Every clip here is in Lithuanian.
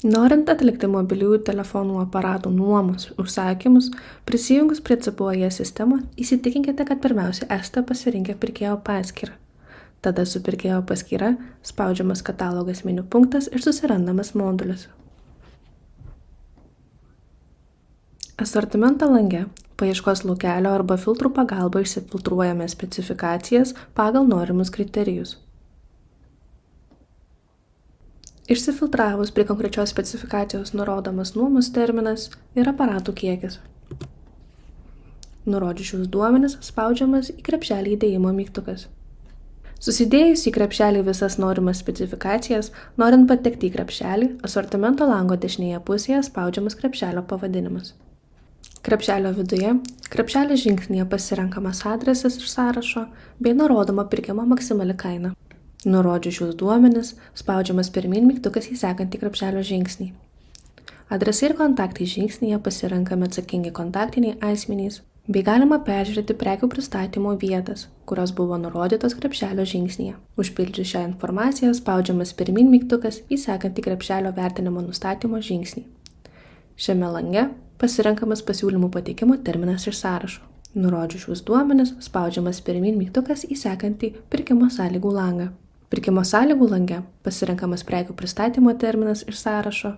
Norint atlikti mobiliųjų telefonų aparatų nuomos užsakymus, prisijungus prie CPOE sistemos, įsitikinkite, kad pirmiausia esate pasirinkę pirkėjo paskyrą. Tada su pirkėjo paskyra spaudžiamas katalogas meniu punktas ir susirandamas modulis. Asortimento lange paieškos laukelio arba filtrų pagalba išsifiltruojame specifikacijas pagal norimus kriterijus. Išsifiltravus prie konkrečios specifikacijos nurodomas nuomos terminas ir aparatų kiekis. Nurodžius šios duomenis spaudžiamas į krepšelį įdėjimo mygtukas. Susidėjus į krepšelį visas norimas specifikacijas, norint patekti į krepšelį, asortimento lango dešinėje pusėje spaudžiamas krepšelio pavadinimas. Krepšelio viduje, krepšelio žingsnyje pasirenkamas adresas iš sąrašo bei nurodoma pirkimo maksimali kaina. Nurodžius šios duomenis, spaudžiamas pirmyn mygtukas į sekantį krepšelio žingsnį. Adresai ir kontaktai žingsnyje pasirenkami atsakingi kontaktiniai asmenys, bei galima peržiūrėti prekių pristatymo vietas, kurios buvo nurodytos krepšelio žingsnyje. Užpildžius šią informaciją, spaudžiamas pirmyn mygtukas į sekantį krepšelio vertinimo nustatymo žingsnį. Šiame lange pasirenkamas pasiūlymų pateikimo terminas iš sąrašo. Nurodžius šios duomenis, spaudžiamas pirmyn mygtukas į sekantį pirkimo sąlygų langą. Pirkimo sąlygų lange pasirenkamas prekių pristatymo terminas iš sąrašo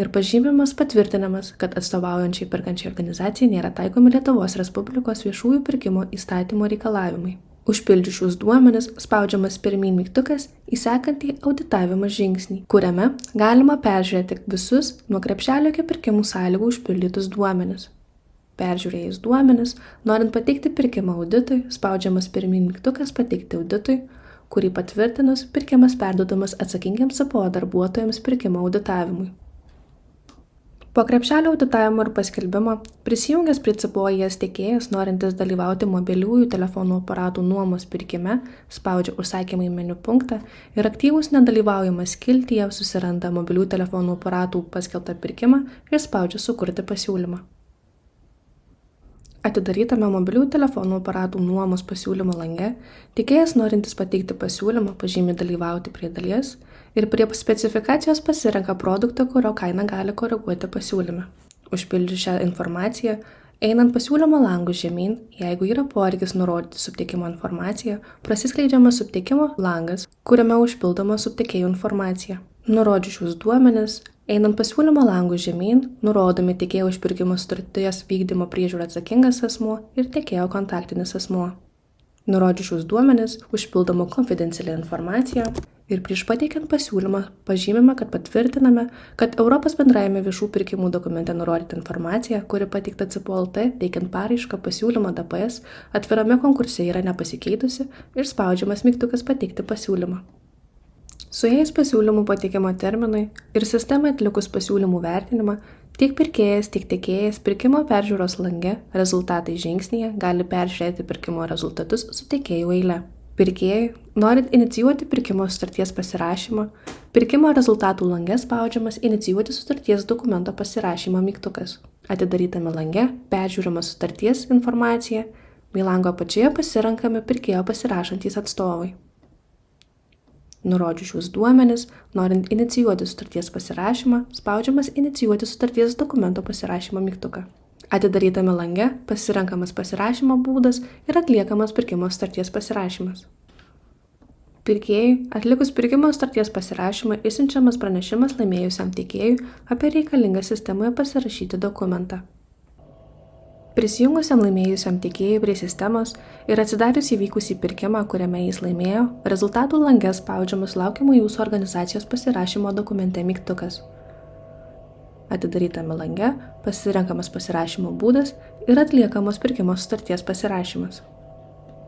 ir pažymimas patvirtinimas, kad atstovaujančiai perkančiai organizacijai nėra taikomi Lietuvos Respublikos viešųjų pirkimo įstatymo reikalavimai. Užpildžius šios duomenis, spaudžiamas pirmyn mygtukas į sekantį auditavimo žingsnį, kuriame galima peržiūrėti visus nuo krepšelio iki pirkimų sąlygų užpildytus duomenis. Peržiūrėjus duomenis, norint pateikti pirkimą auditui, spaudžiamas pirmyn mygtukas pateikti auditui, kurį patvirtinus pirkimas perduodamas atsakingiams CPO darbuotojams pirkimo auditavimui. Po krepšelio auditavimo ir paskelbimo, prisijungęs prie CPOE tiekėjas, norintis dalyvauti mobiliųjų telefonų aparatų nuomos pirkime, spaudžia užsakymai meniu punktą ir aktyvus nedalyvaujamas skiltyje susiranda mobiliųjų telefonų aparatų paskelbtą pirkimą ir spaudžia sukurti pasiūlymą. Atidarytame mobiliųjų telefonų aparatų nuomos pasiūlymo lange, tiekėjas norintis pateikti pasiūlymą pažymi dalyvauti prie dalies ir prie specifikacijos pasirenka produktą, kurio kainą gali koreguoti pasiūlyme. Užpildžius šią informaciją, einant pasiūlymo langų žemyn, jeigu yra poreikis nurodyti subtiekimo informaciją, prasiskleidžiamas subtiekimo langas, kuriame užpildoma subtiekėjų informacija. Nurodžius šios duomenis, einant pasiūlymo langų žemyn, nurodomi tiekėjo už pirkimo sutarties vykdymo priežiūrą atsakingas asmuo ir tiekėjo kontaktinis asmuo. Nurodžius šios duomenis, užpildoma konfidenciali informacija ir prieš pateikiant pasiūlymą pažymime, kad patvirtiname, kad Europos bendrajame viešų pirkimų dokumente nurodyta informacija, kuri pateikta CPO.lt teikiant paraišką pasiūlymą DPS, atvirame konkurse yra nepasikeitusi ir spaudžiamas mygtukas pateikti pasiūlymą. Suėjus pasiūlymų pateikimo terminui ir sistemai atlikus pasiūlymų vertinimą, tiek pirkėjas, tiek tiekėjas pirkimo peržiūros lange rezultatai žingsnyje gali peržiūrėti pirkimo rezultatus su tiekėjų eile. Pirkėjui, norint inicijuoti pirkimo sutarties pasirašymą, pirkimo rezultatų lange spaudžiamas inicijuoti sutarties dokumento pasirašymo mygtukas. Atidarytame lange peržiūrima sutarties informacija, bei lango apačioje pasirenkami pirkėjo pasirašantys atstovai. Nurodžius šios duomenis, norint inicijuoti sutarties pasirašymą, spaudžiamas inicijuoti sutarties dokumento pasirašymo mygtuką. Atidarytame lange pasirenkamas pasirašymo būdas ir atliekamas pirkimo sutarties pasirašymas. Pirkėjui, atlikus pirkimo sutarties pasirašymą, išsiunčiamas pranešimas laimėjusiam tiekėjui apie reikalingą sistemoje pasirašyti dokumentą. Prisijungusiam laimėjusiam tiekėjui prie sistemos ir atsidarius įvykusį pirkimą, kuriame jis laimėjo, rezultatų lange spaudžiamas laukiamo jūsų organizacijos pasirašymo dokumente mygtukas. Atidarytame lange pasirenkamas pasirašymo būdas ir atliekamas pirkimo sutarties pasirašymas.